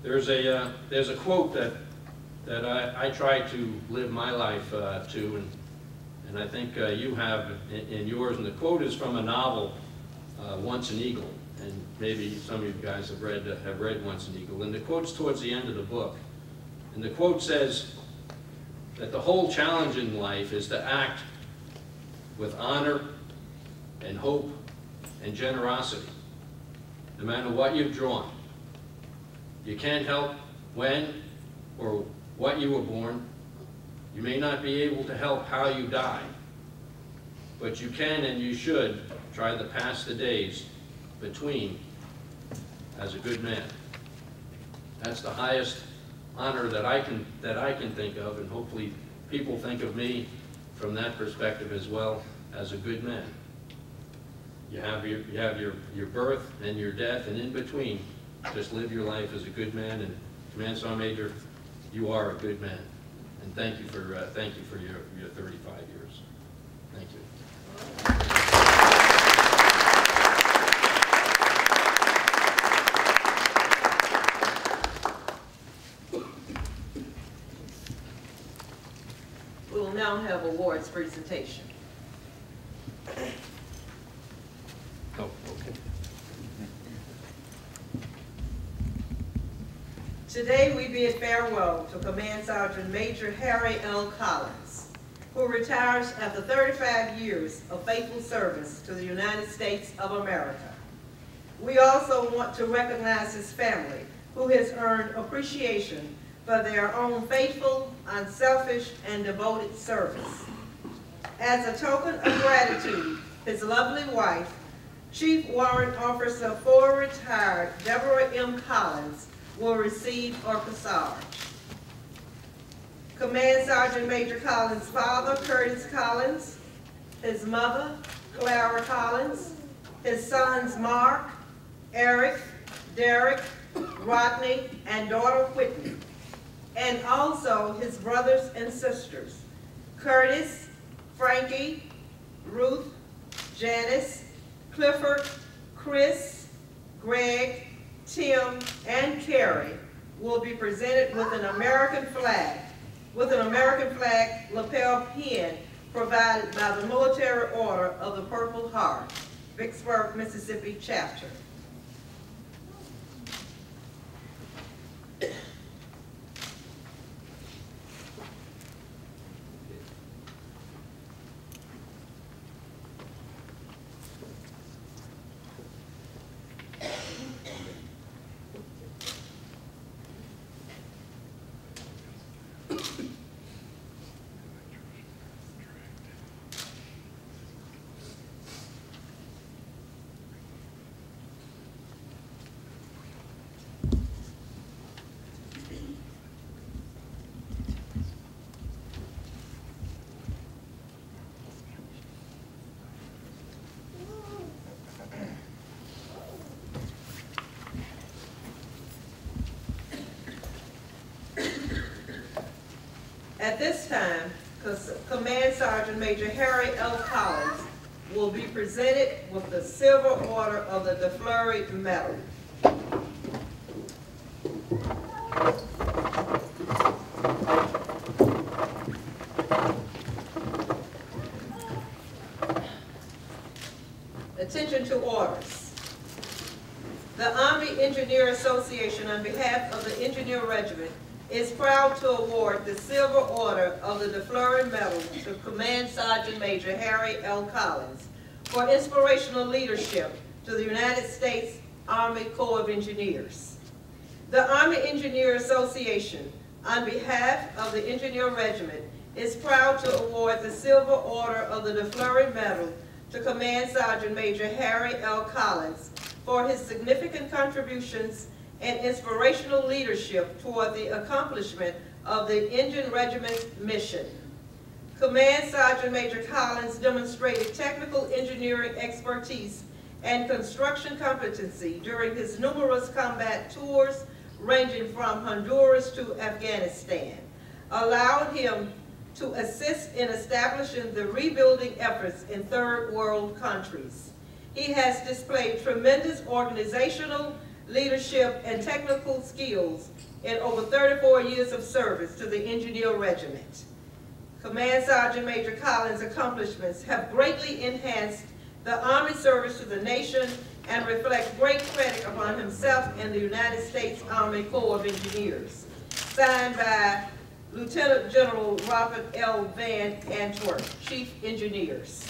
There's a quote that I try to live my life to, and I think you have in yours, and the quote is from a novel, Once an Eagle, and maybe some of you guys have read Once an Eagle, and the quote's towards the end of the book. And the quote says that the whole challenge in life is to act with honor and hope and generosity, no matter what you've drawn. You can't help when or what you were born. You may not be able to help how you die, but you can and you should try to pass the days between as a good man. That's the highest honor that I can think of, and hopefully people think of me from that perspective as well, as a good man. You have your birth and your death, and in between, just live your life as a good man. And Command Sergeant Major, you are a good man. And thank you for your 35 years. Thank you. We will now have awards presentation. Oh, okay. Today we bid farewell to Command Sergeant Major Harry L. Collins, who retires after 35 years of faithful service to the United States of America. We also want to recognize his family, who has earned appreciation for their own faithful, unselfish, and devoted service. As a token of gratitude, his lovely wife, Chief Warrant Officer 4 retired Deborah M. Collins, will receive her corsage. Command Sergeant Major Collins' father, Curtis Collins, his mother, Clara Collins, his sons Mark, Eric, Derek, Rodney, and daughter Whitney, and also his brothers and sisters, Curtis, Frankie, Ruth, Janice, Clifford, Chris, Greg, Tim, and Carrie will be presented with an American flag lapel pin provided by the Military Order of the Purple Heart, Vicksburg, Mississippi chapter. At this time, Command Sergeant Major Harry L. Collins will be presented with the Silver Order of the De Fleury Medal. Attention to orders. The Army Engineer Association, on behalf of the Engineer Regiment, is proud to award the Silver Order of the De Fleury Medal to Command Sergeant Major Harry L. Collins for inspirational leadership to the United States Army Corps of Engineers. The Army Engineer Association, on behalf of the Engineer Regiment, is proud to award the Silver Order of the De Fleury Medal to Command Sergeant Major Harry L. Collins for his significant contributions and inspirational leadership toward the accomplishment of the Engineer Regiment's mission. Command Sergeant Major Collins demonstrated technical engineering expertise and construction competency during his numerous combat tours ranging from Honduras to Afghanistan, allowed him to assist in establishing the rebuilding efforts in third world countries. He has displayed tremendous organizational, leadership, and technical skills in over 34 years of service to the Engineer Regiment. Command Sergeant Major Collins' accomplishments have greatly enhanced the Army service to the nation and reflect great credit upon himself and the United States Army Corps of Engineers. Signed by Lieutenant General Robert L. Van Antwerp, Chief Engineers.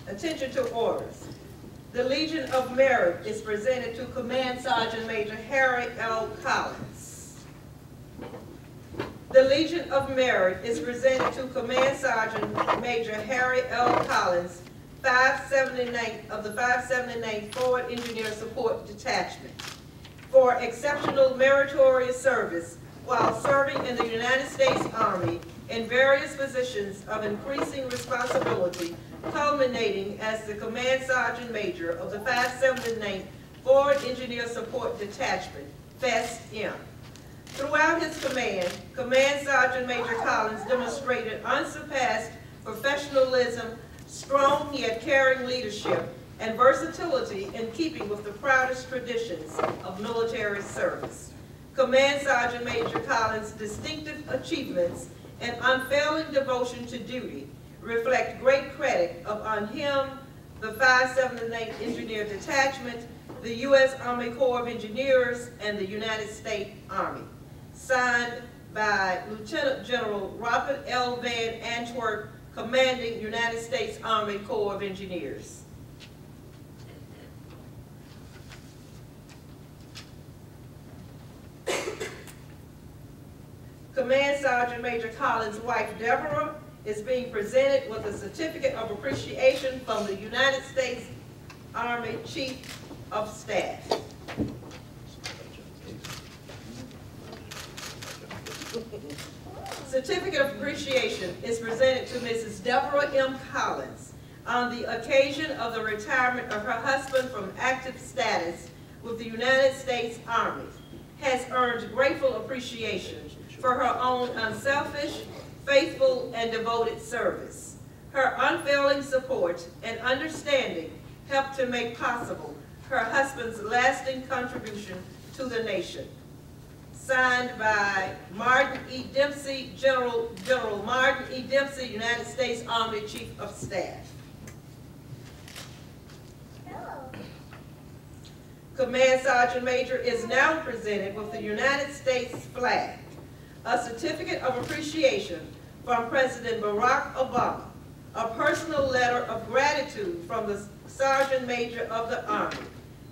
Attention to orders. The Legion of Merit is presented to Command Sergeant Major Harry L. Collins. The Legion of Merit is presented to Command Sergeant Major Harry L. Collins, 579th of the 579th Forward Engineer Support Detachment, for exceptional meritorious service while serving in the United States Army in various positions of increasing responsibility, culminating as the Command Sergeant Major of the 579th Forward Engineer Support Detachment, FEST-M. Throughout his command, Command Sergeant Major Collins demonstrated unsurpassed professionalism, strong yet caring leadership, and versatility in keeping with the proudest traditions of military service. Command Sergeant Major Collins' distinctive achievements and unfailing devotion to duty reflect great credit upon him, the 579th Engineer Detachment, the U.S. Army Corps of Engineers, and the United States Army. Signed by Lieutenant General Robert L. Van Antwerp, commanding United States Army Corps of Engineers. Command Sergeant Major Collins' wife, Deborah, is being presented with a certificate of appreciation from the United States Army Chief of Staff. Certificate of appreciation is presented to Mrs. Deborah M. Collins on the occasion of the retirement of her husband from active status with the United States Army. Has earned grateful appreciation for her own unselfish, faithful, and devoted service. Her unfailing support and understanding helped to make possible her husband's lasting contribution to the nation. Signed by Martin E. Dempsey, General Martin E. Dempsey, United States Army Chief of Staff. Hello. Command Sergeant Major is now presented with the United States flag, a certificate of appreciation from President Barack Obama, a personal letter of gratitude from the Sergeant Major of the Army,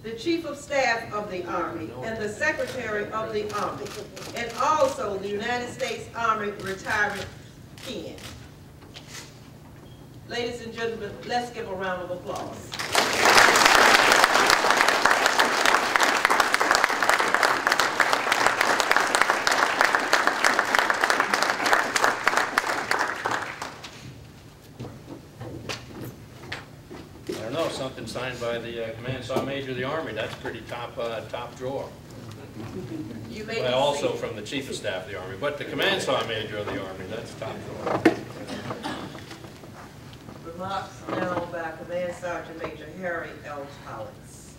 the Chief of Staff of the Army, and the Secretary of the Army, and also the United States Army Retirement Pen. Ladies and gentlemen, let's give a round of applause. Something signed by the Command Sergeant Major of the Army. That's pretty top drawer. You may well, also from the Chief of Staff of the Army, but the Command Sergeant Major of the Army, that's top drawer. Remarks now by Command Sergeant Major Harry L. Collins.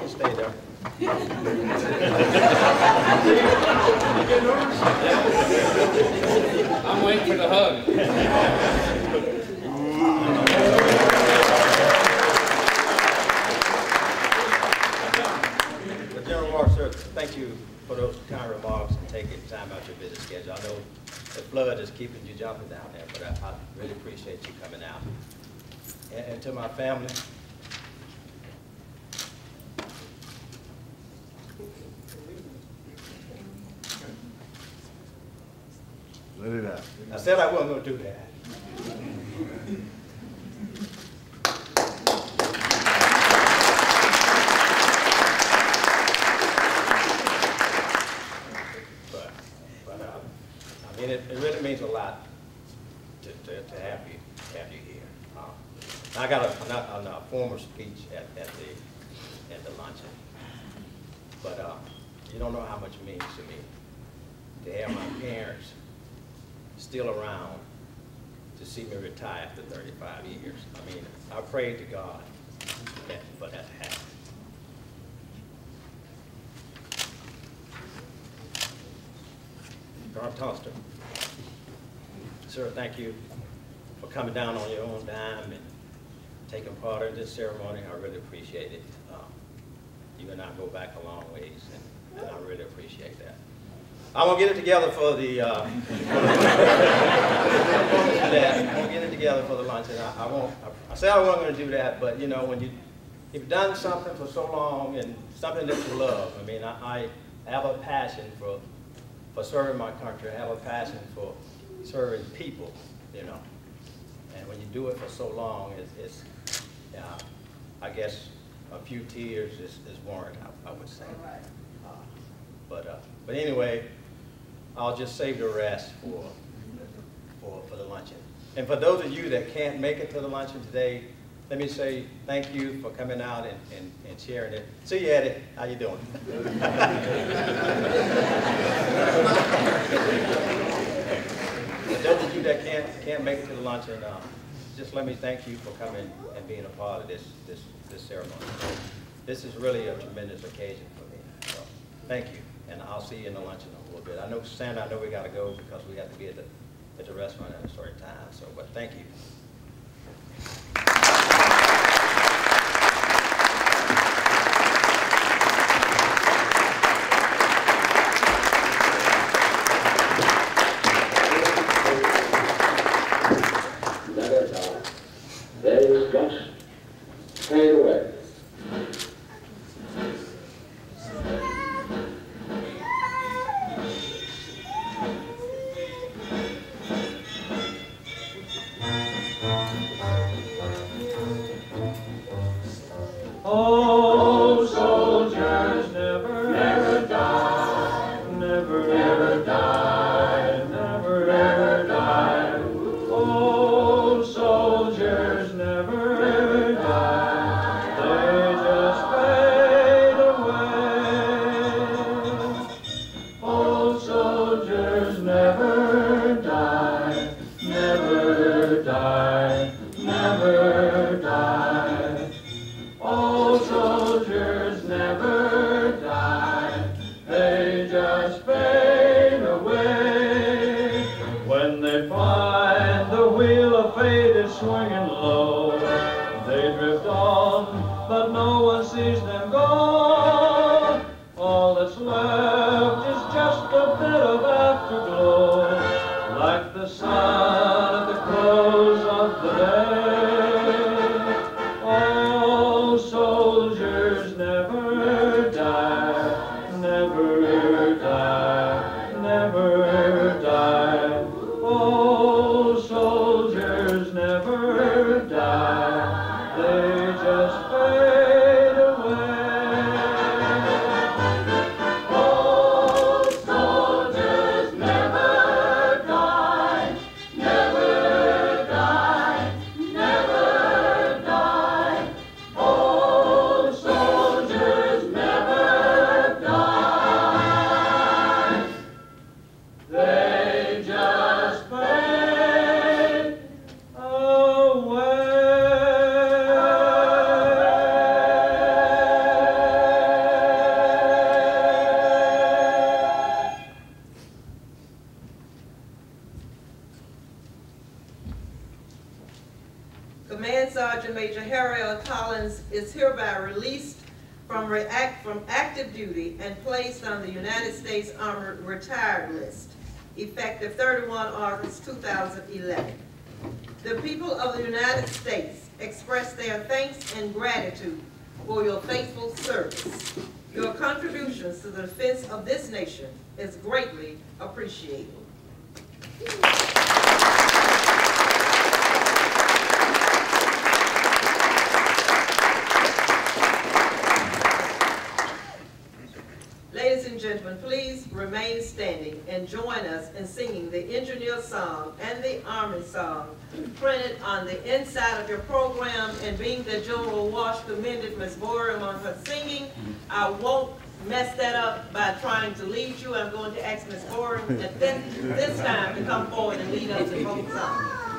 You stay there. I'm waiting for the hug. Thank you for those kind remarks and taking time out your busy schedule. I know the flood is keeping you jumping down there, but I really appreciate you coming out. And to my family, Let it out. I said I wasn't going to do that. It really means a lot to have you here. I got a former speech at and the luncheon. But you don't know how much it means to me to have my parents still around to see me retire after 35 years. I mean, I prayed to God for that to happen. Garth Tunster. Sir, thank you for coming down on your own dime and taking part in this ceremony. I really appreciate it. You and I go back a long ways, and I really appreciate that. I won't get it together for the I won't get it together for the luncheon. I said I wasn't going to do that, but you know, when you've done something for so long and something that you love. I mean, I have a passion for serving my country. I have a passion for serving people, you know. And when you do it for so long, it's I guess a few tears is warranted, I would say. But anyway, I'll just save the rest for the luncheon. And for those of you that can't make it to the luncheon today, let me say thank you for coming out and sharing it. See you, Eddie. How you doing? For those of you that can't make it to the luncheon, just let me thank you for coming and being a part of this ceremony. This is really a tremendous occasion for me. So thank you, and I'll see you in the luncheon in a little bit. I know, Santa, I know we got to go because we have to be at the restaurant at a certain time. So, but thank you. They just fade away. Oh, soldiers never, Never die, never, never die, never, never die, Oh, soldiers never, never die. They just fade away. Oh, soldiers never die, never die, never die. Oh, soldiers never die, they just fade away. When they find the wheel of fate is swinging low, they drift on, but no one sees them go. All that's left is just a bit of afterglow, like the sun at the close of the day. Oh, soldiers never die, never die, never die. Oh, soldiers never die, they just fade away. Oh, soldiers never die, never die, never die. Oh, soldiers never die, they just fade away. Command Sergeant Major Harry L. Collins is hereby released from active duty and placed on the United States Army retired list, effective 31 August 2011. The people of the United States express their thanks and gratitude for your faithful service. Your contributions to the defense of this nation is greatly appreciated. Ladies and gentlemen, please remain standing and join us in singing the engineer song and the Army song printed on the inside of your program. And being that General Walsh commended Ms. Borum on her singing, I won't mess that up by trying to lead you. I'm going to ask Ms. Borum at this time to come forward and lead us in both songs.